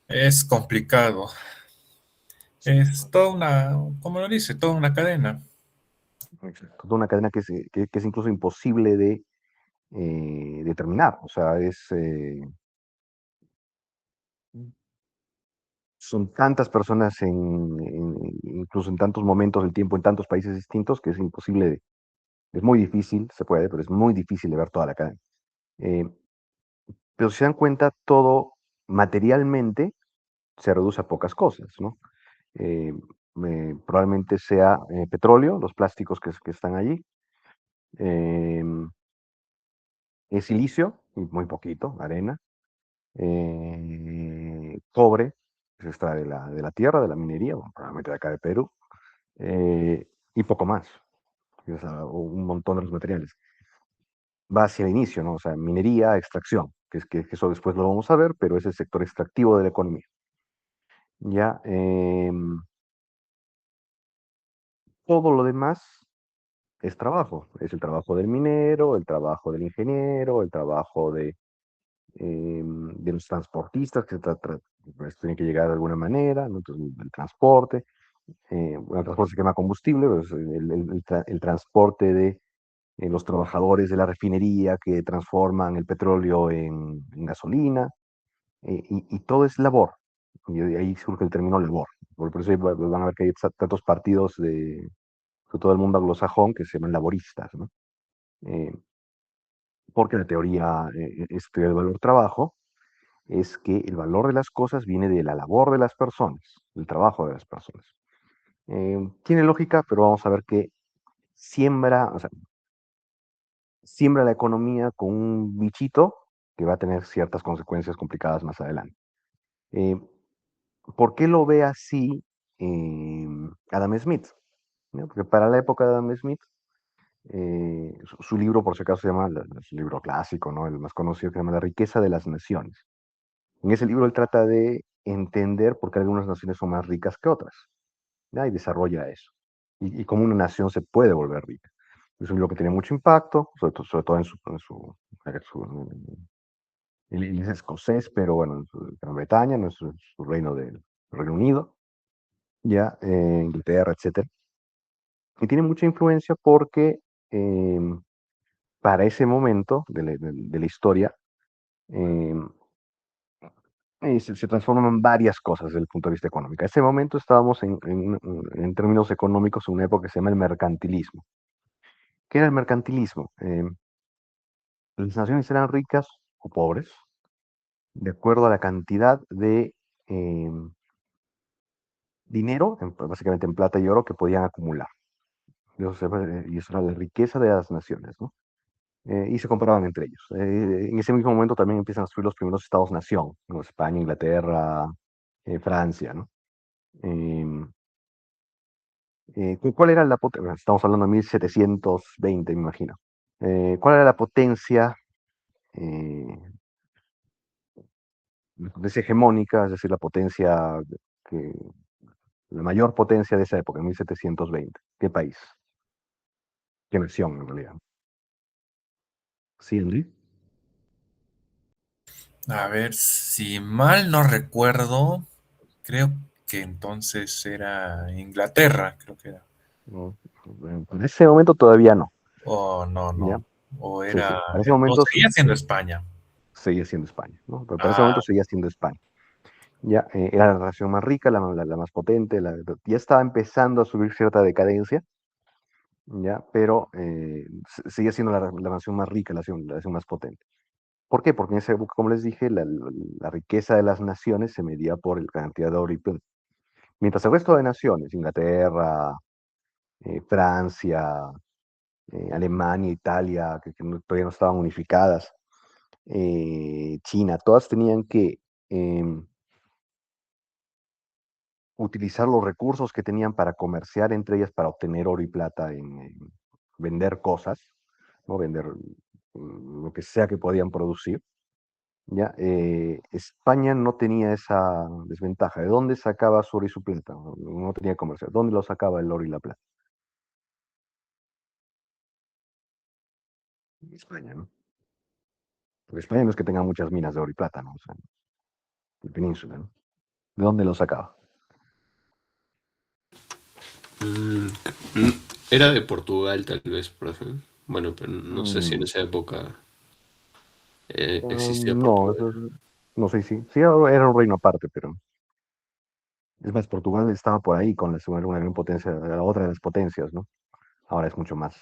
Es complicado. Es toda una, como lo dice, toda una cadena. Exacto. Toda una cadena que es incluso imposible de determinar. O sea, son tantas personas incluso en tantos momentos del tiempo, en tantos países distintos, que es imposible, es muy difícil, se puede, pero es muy difícil de ver toda la cadena. Eh, pero si se dan cuenta, todo materialmente se reduce a pocas cosas, ¿no? Eh, Probablemente sea petróleo, los plásticos que están allí, eh, es silicio, y muy poquito, arena, cobre, que se extrae de la tierra, de la minería, bueno, probablemente de acá de Perú, y poco más, o sea, un montón de los materiales. Va hacia el inicio, ¿no? O sea, minería, extracción, que eso después lo vamos a ver, pero es el sector extractivo de la economía. Ya, todo lo demás es trabajo, es el trabajo del minero, el trabajo del ingeniero, el trabajo de los transportistas pues, tienen que llegar de alguna manera, ¿no? Entonces, el transporte, bueno, el transporte se quema combustible, pues, el transporte de los trabajadores de la refinería que transforman el petróleo en gasolina, y todo es labor. Y de ahí surge el término labor. Por eso van a ver que hay tantos partidos de todo el mundo anglosajón que se llaman laboristas, ¿no? Eh, Porque la teoría, esta teoría del valor trabajo, es que el valor de las cosas viene de la labor de las personas, del trabajo de las personas. Tiene lógica, pero vamos a ver que o sea, siembra la economía con un bichito que va a tener ciertas consecuencias complicadas más adelante. Eh, ¿Por qué lo ve así Adam Smith? ¿No? Porque para la época de Adam Smith, su libro, por si acaso, se llama, es un libro clásico, ¿no? El más conocido, que se llama La riqueza de las naciones. En ese libro él trata de entender por qué algunas naciones son más ricas que otras, ¿ya? Y desarrolla eso. Y cómo una nación se puede volver rica. Es un libro que tiene mucho impacto, sobre todo él es escocés, pero bueno, en Gran Bretaña, no es su reino del Reino Unido, ya, Inglaterra, etcétera. Y tiene mucha influencia porque para ese momento de la historia, eh, se transforman en varias cosas desde el punto de vista económico. En ese momento estábamos en términos económicos en una época que se llama el mercantilismo. ¿Qué era el mercantilismo? Las naciones eran ricas o pobres de acuerdo a la cantidad de eh, dinero, básicamente en plata y oro, que podían acumular. Y eso era la riqueza de las naciones, ¿no? Y se comparaban entre ellos. En ese mismo momento también empiezan a surgir los primeros estados-nación, ¿no? España, Inglaterra, Francia, ¿no? Em, ¿Cuál era la potencia? Estamos hablando de 1720, me imagino. ¿Cuál era eh, la potencia hegemónica, es decir, que, la mayor potencia de esa época, en 1720? ¿Qué país? ¿Qué nación, en realidad? Sí, Henry. A ver, si mal no recuerdo, creo que entonces era Inglaterra, creo que era. No, en ese momento todavía no. O no, ¿Ya? no. O Sí, sí. era, Para ese o momento seguía siendo España. seguía siendo España, ¿no? Pero para ese Ah, momento seguía siendo España. Ya, era la nación más rica, la más potente, ya estaba empezando a subir cierta decadencia, ya, pero seguía siendo la nación más rica, la nación más potente. ¿Por qué? Porque en esa época, como les dije, la riqueza de las naciones se medía por la cantidad de oro y plata. Mientras el resto de naciones, Inglaterra, Francia, Alemania, Italia, todavía no estaban unificadas, China, todas tenían que em, utilizar los recursos que tenían para comerciar entre ellas, para obtener oro y plata en vender cosas, ¿no? Vender lo que sea que podían producir. ¿Ya? España no tenía esa desventaja. ¿De dónde sacaba su oro y su plata? No tenía comercio. ¿Dónde lo sacaba el oro y la plata? En España, ¿no? Porque España no es que tenga muchas minas de oro y plata, ¿no? O sea, la península, ¿no? ¿De dónde lo sacaba? Mm, mm, Era de Portugal, tal vez, profe. Bueno, pero no sé si en Mm, esa época existía no, Portugal. no sé si. Sí, era un reino aparte, pero. Es más, Portugal estaba por ahí con la segunda, una gran potencia, la otra de las potencias, ¿no? Ahora es mucho más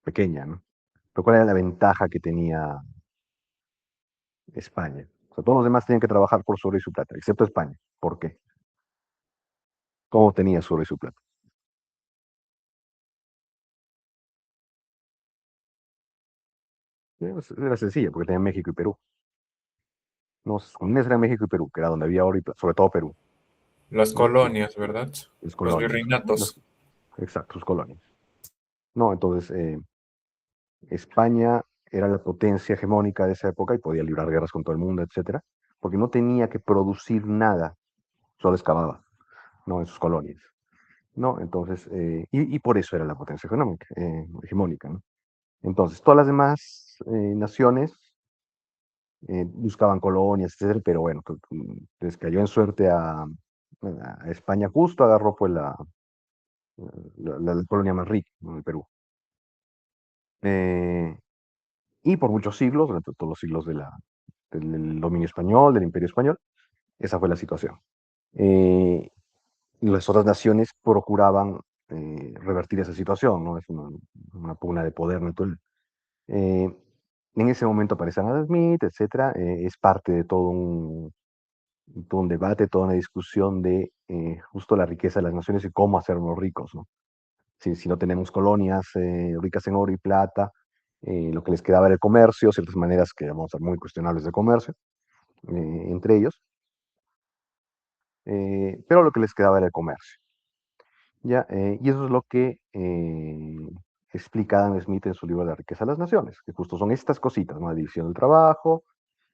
pequeña, ¿no? Pero ¿cuál era la ventaja que tenía España? O sea, todos los demás tenían que trabajar por su oro y su plata, excepto España. ¿Por qué? ¿Cómo tenía su oro y su plata? Era sencilla, porque tenía México y Perú. No, sus colonias eran México y Perú, que era donde había oro y plata, sobre todo Perú, Las ¿no? colonias, ¿verdad? Las Los colonias. virreinatos. Exacto, sus colonias. No, entonces España era la potencia hegemónica de esa época y podía librar guerras con todo el mundo, etcétera, porque no tenía que producir nada, solo excavaba, ¿no? En sus colonias, ¿no? Entonces, y por eso era la potencia económica, hegemónica, ¿no? Entonces, todas las demás naciones buscaban colonias, etcétera, pero bueno, les cayó en suerte a España justo, agarró pues la colonia más rica, ¿no? El Perú. Eh, y por muchos siglos, durante todos los siglos del dominio español, del imperio español, esa fue la situación. Eh, las otras naciones procuraban revertir esa situación, ¿no? Es una pugna de poder natural. Eh, en ese momento aparece Adam Smith, etcétera, es parte de todo un debate, toda una discusión de justo la riqueza de las naciones y cómo hacernos ricos, ¿no? Si no tenemos colonias ricas en oro y plata, lo que les quedaba era el comercio, ciertas maneras que vamos a ser muy cuestionables de comercio entre ellos, pero lo que les quedaba era el comercio. ¿Ya? Y eso es lo que explica Adam Smith en su libro La riqueza de las naciones, que justo son estas cositas, ¿no? La división del trabajo,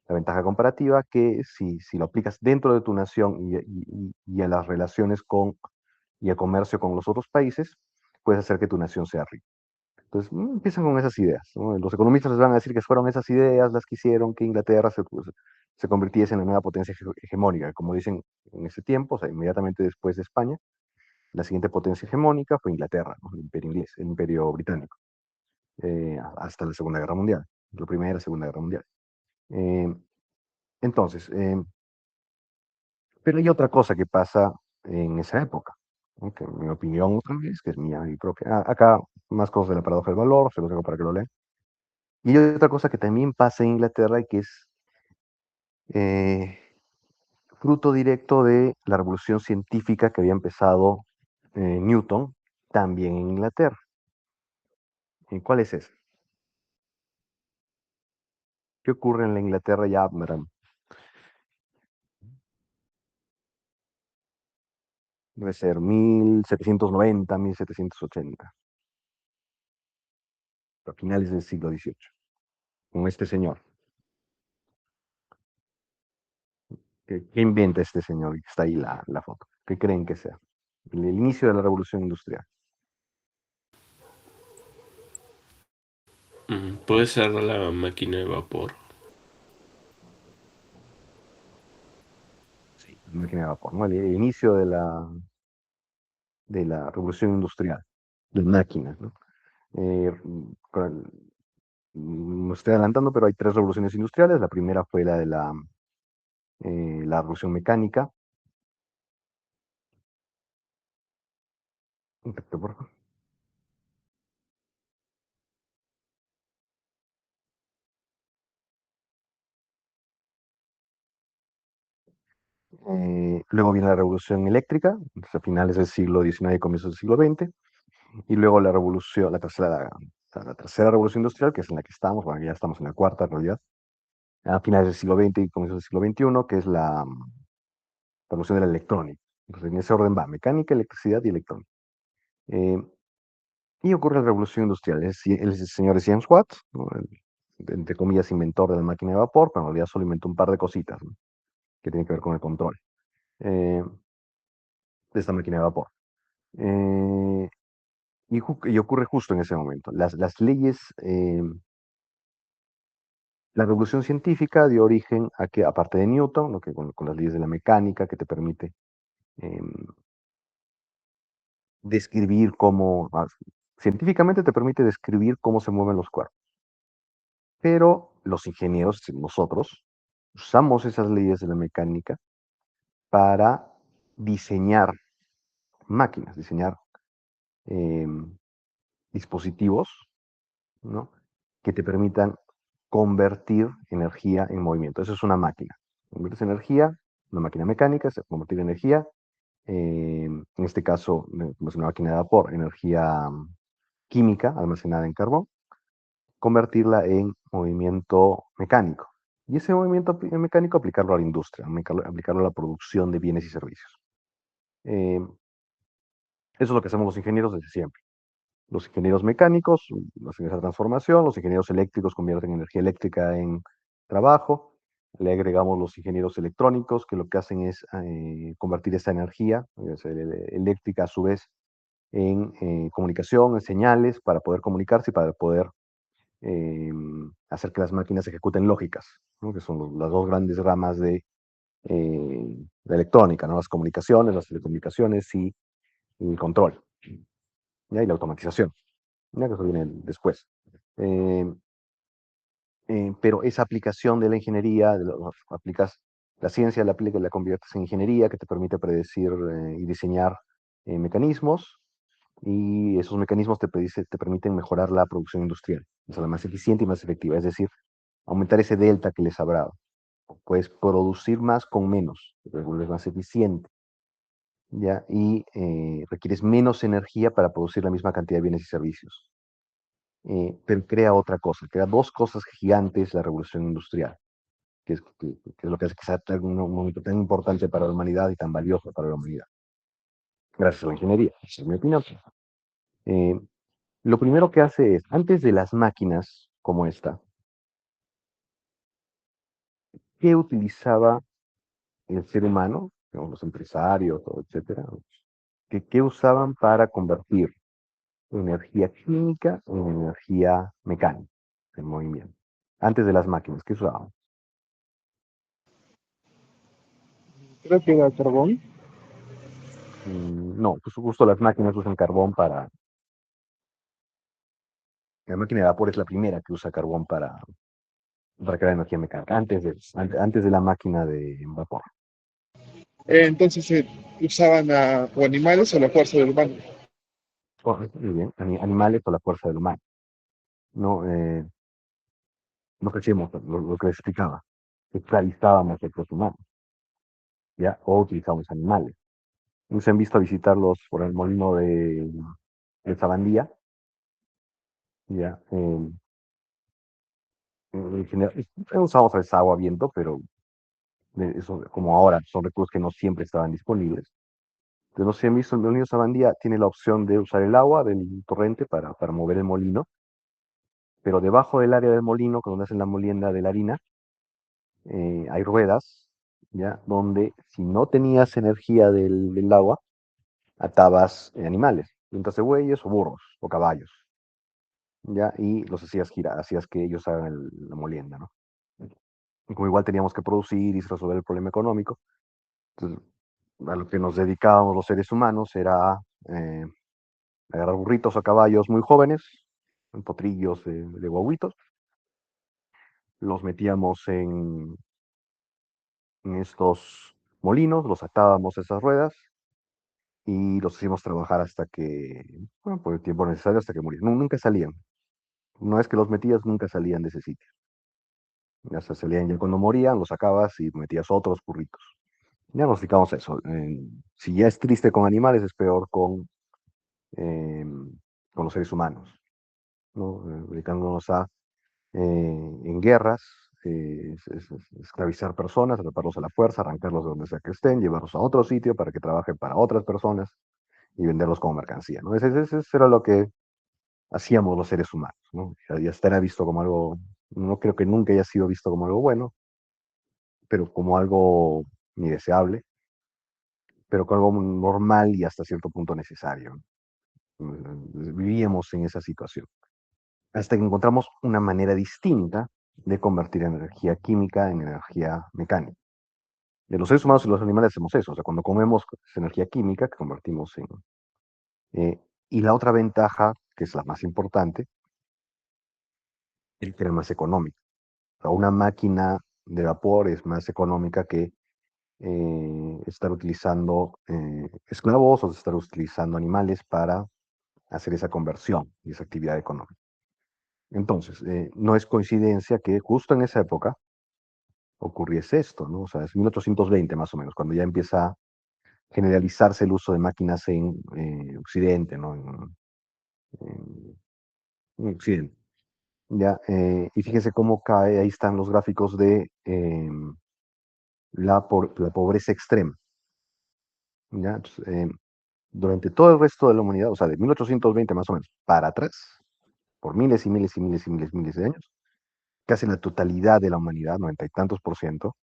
la ventaja comparativa, que si lo aplicas dentro de tu nación y a las relaciones y el comercio con los otros países, puedes hacer que tu nación sea rica. Entonces, empiezan con esas ideas, ¿no? Los economistas les van a decir que fueron esas ideas las que hicieron que Inglaterra se convirtiese en la nueva potencia hegemónica, como dicen en ese tiempo, o sea, inmediatamente después de España. La siguiente potencia hegemónica fue Inglaterra, ¿no? El imperio inglés, el imperio británico, hasta la Segunda Guerra Mundial, la Primera y la Segunda Guerra Mundial. Eh, entonces, pero hay otra cosa que pasa en esa época, ¿no? Que en mi opinión, otra vez, que es mía y propia. Acá más cosas de la paradoja del valor, se los dejo para que lo lean. Y hay otra cosa que también pasa en Inglaterra y que es eh, fruto directo de la revolución científica que había empezado Newton también en Inglaterra. ¿Cuál es esa? ¿Qué ocurre en la Inglaterra ya? Debe ser 1790, 1780, a finales del siglo XVIII, con este señor. ¿Qué inventa este señor? Está ahí la foto. ¿Qué creen que sea? El inicio de la revolución industrial. Puede ser la máquina de vapor. Sí, la máquina de vapor, ¿no? El inicio de la revolución industrial, de máquinas, ¿no? Eh, me estoy adelantando, pero hay tres revoluciones industriales. La primera fue la de la revolución mecánica. Por favor. Luego viene la revolución eléctrica, a finales del siglo XIX y comienzos del siglo XX. Y luego la tercera revolución industrial, que es en la que estamos, bueno, ya estamos en la cuarta en realidad, a finales del siglo XX y comienzos del siglo XXI, que es la revolución de la electrónica. Entonces, en ese orden va, mecánica, electricidad y electrónica. Eh, y ocurre la revolución industrial. El señor James Watt, ¿no? Entre comillas, inventor de la máquina de vapor, pero en realidad solo inventó un par de cositas, ¿no? Que tienen que ver con el control eh, de esta máquina de vapor. Eh, y ocurre justo en ese momento. Las leyes La revolución científica dio origen a que, aparte de Newton, lo que con las leyes de la mecánica, que te permite em, describir cómo, científicamente te permite describir cómo se mueven los cuerpos. Pero los ingenieros, nosotros, usamos esas leyes de la mecánica para diseñar máquinas, diseñar em, dispositivos, ¿no? Que te permitan convertir energía en movimiento. Eso es una máquina. Conviertes energía, una máquina mecánica, se convertir energía, en este caso, es una máquina de vapor, energía química almacenada en carbón, convertirla en movimiento mecánico. Y ese movimiento mecánico aplicarlo a la industria, aplicarlo a la producción de bienes y servicios. Eh, Eso es lo que hacemos los ingenieros desde siempre. Los ingenieros mecánicos hacen esa transformación, los ingenieros eléctricos convierten energía eléctrica en trabajo, le agregamos los ingenieros electrónicos que lo que hacen es convertir esa energía eléctrica a su vez en comunicación, en señales para poder comunicarse y para poder eh, hacer que las máquinas ejecuten lógicas, ¿no? Que son las dos grandes ramas de la electrónica, ¿no? Las comunicaciones, las telecomunicaciones y el control, ¿ya? Y la automatización, ¿ya? Que eso viene después. Eh, pero esa aplicación de la ingeniería, aplicas la ciencia, la conviertes en ingeniería que te permite predecir y diseñar mecanismos, y esos mecanismos te permiten mejorar la producción industrial, o sea, la más eficiente y más efectiva, es decir, aumentar ese delta que les hablaba. Puedes producir más con menos, te vuelves más eficiente, ¿ya? Y requieres menos energía para producir la misma cantidad de bienes y servicios. Pero crea otra cosa, crea dos cosas gigantes la revolución industrial, que es lo que hace que sea un momento tan importante para la humanidad y tan valioso para la humanidad. Gracias a la ingeniería, esa es mi opinión. Eh, lo primero que hace es, antes de las máquinas como esta, ¿qué utilizaba el ser humano, digamos, los empresarios, etcétera? ¿Qué usaban para convertir energía química en energía mecánica, en movimiento? Antes de las máquinas, ¿qué usaban? Creo que era carbón. No, pues justo las máquinas usan carbón para... La máquina de vapor es la primera que usa carbón para crear energía mecánica, antes de la máquina de vapor. Entonces usaban o animales o la fuerza del humano. Correcto, muy bien. Animales o la fuerza del humano. No, no crecimos, lo que les explicaba. Esclavizábamos a los humanos, ¿ya? O utilizábamos animales. ¿No se han visto a visitarlos por el molino de Sabandía? ¿Ya? En general, usamos a veces agua, viento, pero eso, como ahora, son recursos que no siempre estaban disponibles. Entonces, no sé si han visto, el molino de Sabandía tiene la opción de usar el agua del torrente para mover el molino, pero debajo del área del molino, donde hacen la molienda de la harina, hay ruedas, ¿ya? Donde si no tenías energía del agua, atabas animales, puntas de bueyes o burros o caballos, ¿ya? Y los hacías girar, hacías que ellos hagan la molienda, ¿no? Y como igual teníamos que producir y resolver el problema económico, entonces, a lo que nos dedicábamos los seres humanos era eh, agarrar burritos o caballos muy jóvenes, en potrillos de guaguitos, los metíamos en estos molinos, los atábamos a esas ruedas y los hicimos trabajar hasta que, bueno, por el tiempo necesario hasta que murieron. Nunca salían. Una vez que los metías, nunca salían de ese sitio. Ya se salían ya cuando morían, los sacabas y metías otros burritos. Ya nos dedicamos a eso. Si ya es triste con animales, es peor eh, con los seres humanos, ¿no? Dedicándonos a, en guerras, esclavizar personas, atraparlos a la fuerza, arrancarlos de donde sea que estén, llevarlos a otro sitio para que trabajen para otras personas y venderlos como mercancía, ¿no? Eso era lo que hacíamos los seres humanos, ¿no? Y hasta era visto como algo, no creo que nunca haya sido visto como algo bueno, pero como algo ni deseable, pero como algo normal y hasta cierto punto necesario. Vivíamos en esa situación. Hasta que encontramos una manera distinta de convertir energía química en energía mecánica. De los seres humanos y los animales hacemos eso, o sea, cuando comemos es energía química que convertimos en... y la otra ventaja, que es la más importante, es que era más económica. O sea, una máquina de vapor es más económica que estar utilizando esclavos o estar utilizando animales para hacer esa conversión y esa actividad económica. Entonces, no es coincidencia que justo en esa época ocurriese esto, ¿no? O sea, es 1820 más o menos, cuando ya empieza a generalizarse el uso de máquinas en Occidente, ¿no? En Occidente. Ya, y fíjense cómo cae, ahí están los gráficos de la pobreza extrema. ¿Ya? Entonces, durante todo el resto de la humanidad, o sea, de 1820 más o menos para atrás, por miles y miles y miles y miles, miles de años, casi la totalidad de la humanidad, 90 y tantos %,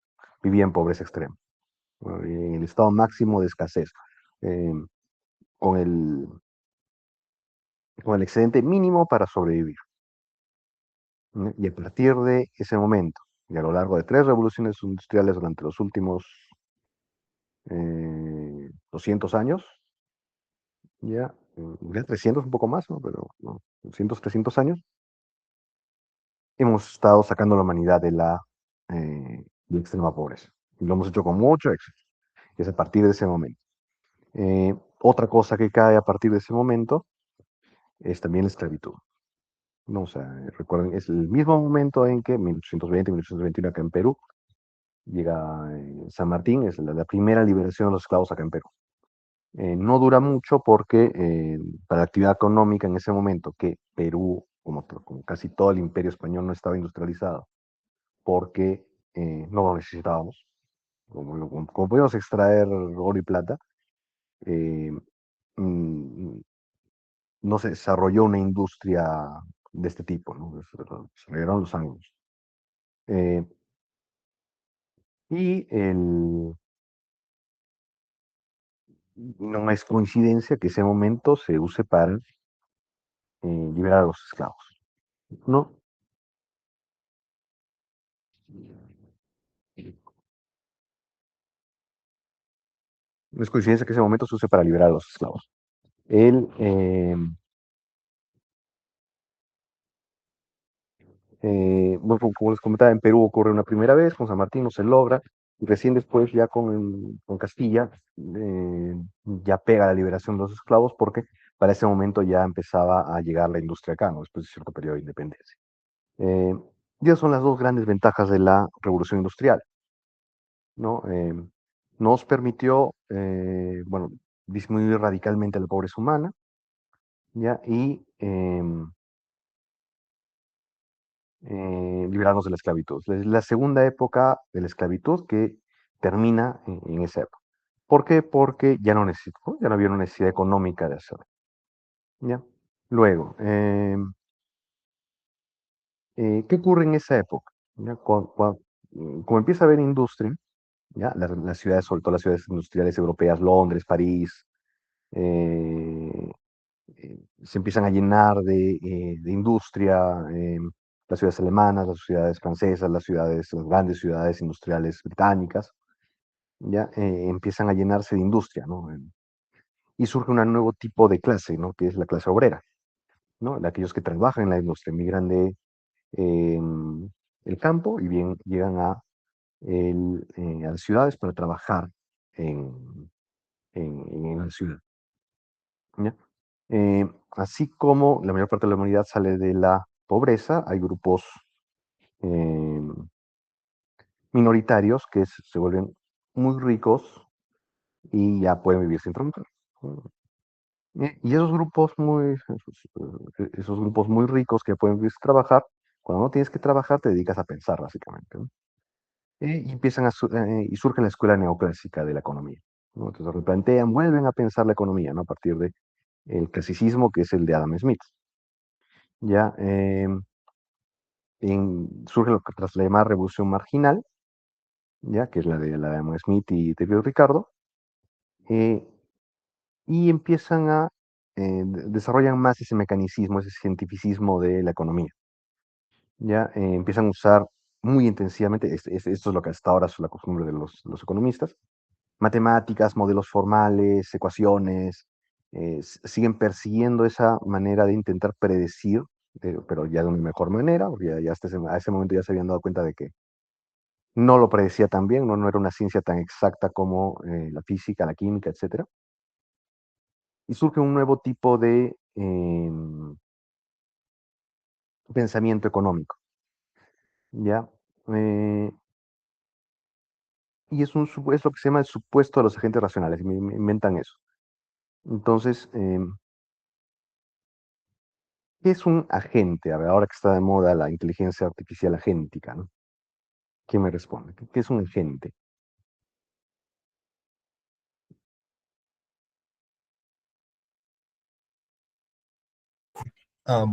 vivía en pobreza extrema, ¿no? En el estado máximo de escasez, eh, con el, con el excedente mínimo para sobrevivir, ¿no? Y a partir de ese momento, y a lo largo de 3 revoluciones industriales durante los últimos 200 años, ya 300 un poco más, ¿no? Pero no, 200, 300 años, hemos estado sacando a la humanidad de la extrema pobreza. Y lo hemos hecho con mucho éxito. Y es a partir de ese momento. Otra cosa que cae a partir de ese momento es también la esclavitud, ¿no? O sea, recuerden, es el mismo momento en que 1820, 1821 acá en Perú, llega San Martín, es la primera liberación de los esclavos acá en Perú. No dura mucho porque para la actividad económica en ese momento, que Perú, como casi todo el imperio español, no estaba industrializado, porque no lo necesitábamos. Como podíamos extraer oro y plata, eh, mm, no se desarrolló una industria de este tipo, ¿no? Se desarrollaron los años. Eh, y no es coincidencia que ese momento se use para liberar a los esclavos, ¿no? No es coincidencia que ese momento se use para liberar a los esclavos. El, bueno, como les comentaba, en Perú ocurre una primera vez, con San Martín no se logra, y recién después ya con Castilla ya pega la liberación de los esclavos porque para ese momento ya empezaba a llegar la industria acá, ¿no? Después de cierto periodo de independencia. Eh, y esas son las dos grandes ventajas de la revolución industrial, ¿no? Nos permitió, bueno, disminuir radicalmente la pobreza humana, ¿ya? Y liberarnos de la esclavitud. Es la segunda época de la esclavitud que termina en esa época. ¿Por qué? Porque ya no necesitó, ya no había una necesidad económica de hacerlo. ¿Ya? Luego, ¿qué ocurre en esa época? ¿Ya? Como empieza a haber industria, ¿ya? Las ciudades, sobre todo las ciudades industriales europeas, Londres, París, eh, se empiezan a llenar de industria, las ciudades alemanas, las ciudades francesas, las grandes ciudades industriales británicas, ya empiezan a llenarse de industria, ¿no? Y surge un nuevo tipo de clase, ¿no? Que es la clase obrera, ¿no? De aquellos que trabajan en la industria, migran de el campo y bien llegan a las ciudades para trabajar en, en la ciudad, ¿ya? Así como la mayor parte de la humanidad sale de la pobreza, hay grupos eh, minoritarios que se vuelven muy ricos y ya pueden vivir sin trabajar, ¿no? Y esos grupos muy ricos que pueden vivir sin trabajar, cuando no tienes que trabajar, te dedicas a pensar, básicamente, ¿no? Y y surge la escuela neoclásica de la economía, ¿no? Entonces replantean, vuelven a pensar la economía, ¿no? A partir de el clasicismo, que es el de Adam Smith. Ya surge lo que tras la llamada revolución marginal, ya que es la de Adam Smith y David Ricardo, eh, y empiezan desarrollan más ese mecanicismo, ese cientificismo de la economía. ya empiezan a usar muy intensivamente, esto es lo que hasta ahora es la costumbre de los economistas, matemáticas, modelos formales, ecuaciones, siguen persiguiendo esa manera de intentar predecir, pero ya de una mejor manera, porque ya a ese momento ya se habían dado cuenta de que no lo predecía tan bien, no era una ciencia tan exacta como la física, la química, etcétera. Y surge un nuevo tipo de pensamiento económico, ¿ya? Eh, y es lo que se llama el supuesto de los agentes racionales, me inventan eso. Entonces, ¿qué es un agente? A ver, ahora que está de moda la inteligencia artificial agéntica, ¿no? ¿Quién me responde? ¿Qué es un agente?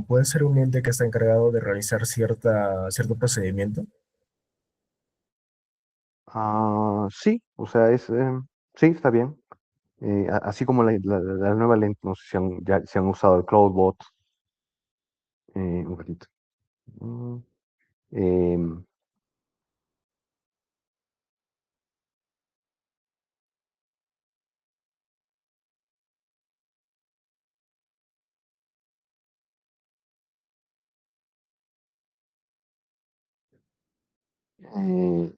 Puede ser un ente que está encargado de realizar cierto procedimiento. Sí, o sea, sí, está bien. Así como la nueva lente, no sé si ya se han usado el Cloudbot, un ratito. Mm, em, eh,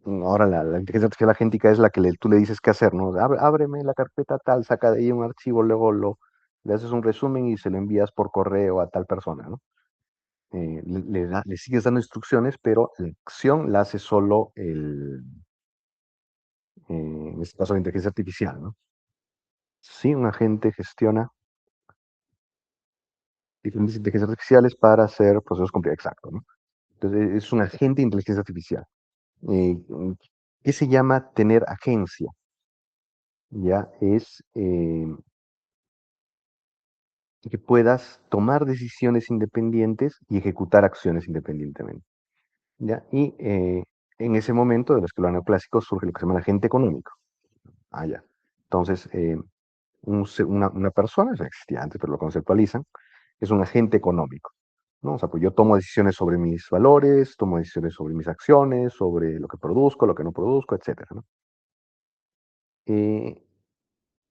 Ahora la inteligencia artificial agéntica es la que tú le dices qué hacer, ¿no? Ábreme la carpeta tal, saca de ahí un archivo, luego le haces un resumen y se lo envías por correo a tal persona, ¿no? Le sigues dando instrucciones, pero la acción la hace solo en este caso, la inteligencia artificial, ¿no? Sí, un agente gestiona diferentes inteligencias artificiales para hacer procesos complicados, exacto, ¿no? Entonces, es un agente de inteligencia artificial. Eh, ¿Qué se llama tener agencia? Ya es que puedas tomar decisiones independientes y ejecutar acciones independientemente. ¿Ya? Y en ese momento, de los que lo neoclásicos, surge lo que se llama el agente económico. Ya. Entonces, una persona, ya existía antes, pero lo conceptualizan, es un agente económico, ¿no? O sea, pues yo tomo decisiones sobre mis valores, tomo decisiones sobre mis acciones, sobre lo que produzco, lo que no produzco, etcétera, ¿no? Eh,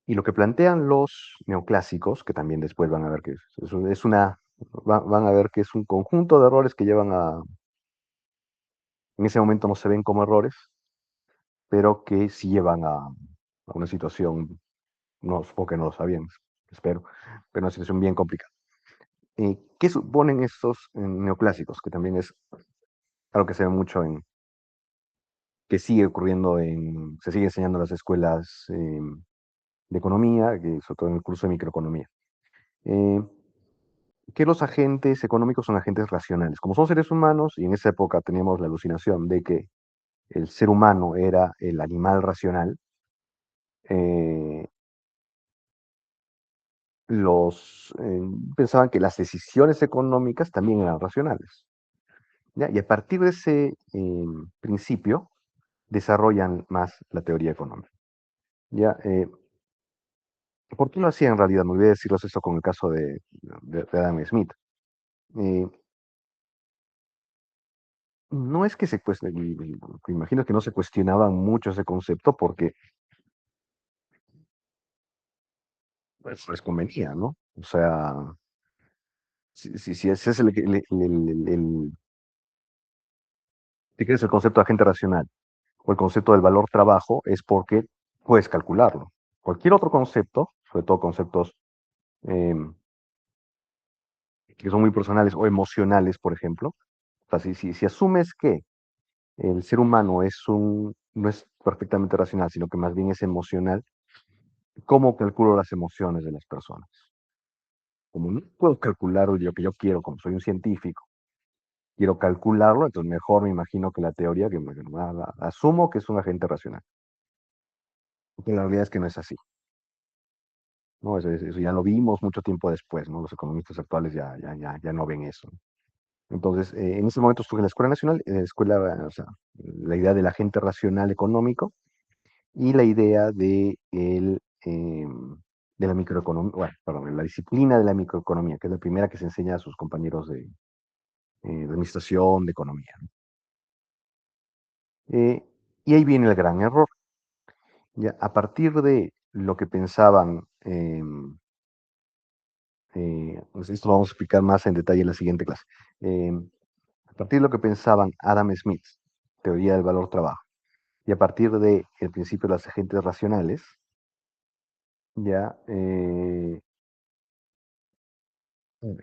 y lo que plantean los neoclásicos, que también después van a ver que van a ver que es un conjunto de errores que llevan en ese momento no se ven como errores, pero que sí llevan a una situación, no, supongo que no lo sabían, espero, pero una situación bien complicada. ¿Qué suponen estos neoclásicos? Que también es algo que se ve mucho que sigue ocurriendo se sigue enseñando en las escuelas de economía, sobre todo en el curso de microeconomía. Eh, que los agentes económicos son agentes racionales. Como son seres humanos, y en esa época teníamos la alucinación de que el ser humano era el animal racional, eh, pensaban que las decisiones económicas también eran racionales. ¿Ya? Y a partir de ese principio, desarrollan más la teoría económica. ¿Ya? ¿Por qué lo hacía en realidad? Me olvidé decirles esto con el caso de Adam Smith. Eh, no es que me imagino que no se cuestionaban mucho ese concepto porque pues, les convenía, ¿no? O sea, si ese es si quieres el concepto de agente racional o el concepto del valor trabajo, es porque puedes calcularlo. Cualquier otro concepto, sobre todo conceptos em, que son muy personales o emocionales, por ejemplo, o sea, si asumes que el ser humano no es perfectamente racional, sino que más bien es emocional, ¿cómo calculo las emociones de las personas? Como no puedo calcular lo que yo quiero, como soy un científico, quiero calcularlo, entonces mejor me imagino que la teoría, asumo que es un agente racional. Porque la realidad es que no es así, ¿no? Eso ya lo vimos mucho tiempo después, ¿no? Los economistas actuales ya no ven eso. Entonces, en ese momento estuve en la Escuela Nacional, o sea, la idea del agente racional económico y la idea de la microeconomía, bueno, perdón, la disciplina de la microeconomía, que es la primera que se enseña a sus compañeros de administración, de economía, ¿no? Y ahí viene el gran error. Ya, a partir de lo que pensaban, pues esto lo vamos a explicar más en detalle en la siguiente clase. A partir de lo que pensaban Adam Smith, teoría del valor trabajo, y a partir de el principio de los agentes racionales, ya,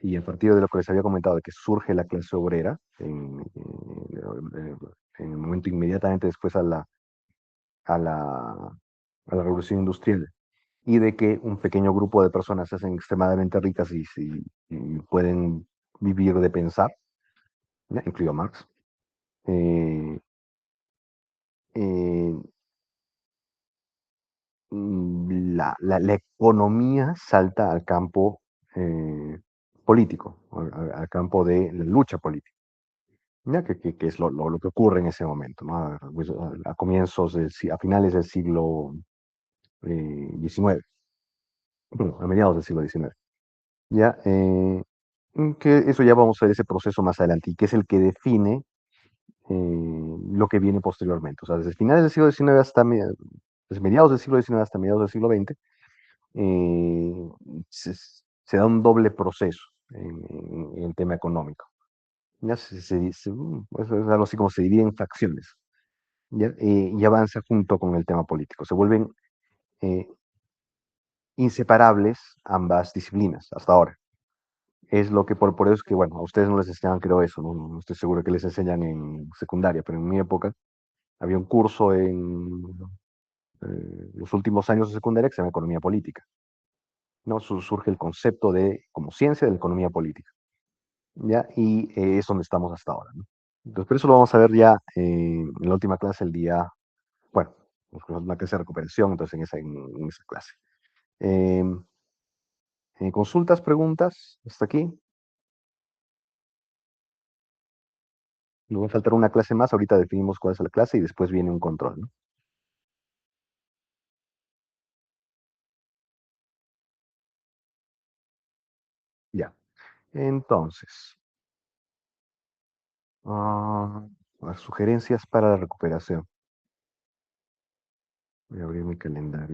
y a partir de lo que les había comentado, de que surge la clase obrera en el momento inmediatamente después a la, a la revolución industrial, y de que un pequeño grupo de personas se hacen extremadamente ricas y pueden vivir de pensar, ¿ya? Incluido Marx. eh, eh, la economía salta al campo político, al campo de la lucha política, ¿ya? Que es lo que ocurre en ese momento, ¿no? Pues, a comienzos a finales del siglo XIX, bueno, a mediados del siglo XIX. ¿Ya? Que eso ya vamos a ver ese proceso más adelante y que es el que define lo que viene posteriormente. O sea, desde finales del siglo XIX desde mediados del siglo XIX hasta mediados del siglo XX, eh, se da un doble proceso en el tema económico. Ya pues, es algo así como se divide en facciones, ¿ya? Y avanza junto con el tema político. Se vuelven eh, inseparables ambas disciplinas hasta ahora. Es lo que por eso es que, bueno, a ustedes no les enseñaban, creo eso, no estoy seguro que les enseñan en secundaria, pero en mi época había un curso en los últimos años de secundaria que se llama economía política, ¿no? Surge el concepto de, como ciencia de la economía política, ¿ya? Y es donde estamos hasta ahora, ¿no? Entonces, pero eso lo vamos a ver ya en la última clase, el día, bueno, una clase de recuperación, entonces en esa clase. Em, ¿Consultas, preguntas hasta aquí? Nos va a faltar una clase más, ahorita definimos cuál es la clase y después viene un control, ¿no? Ya. Entonces, las sugerencias para la recuperación. Voy a abrir mi calendario.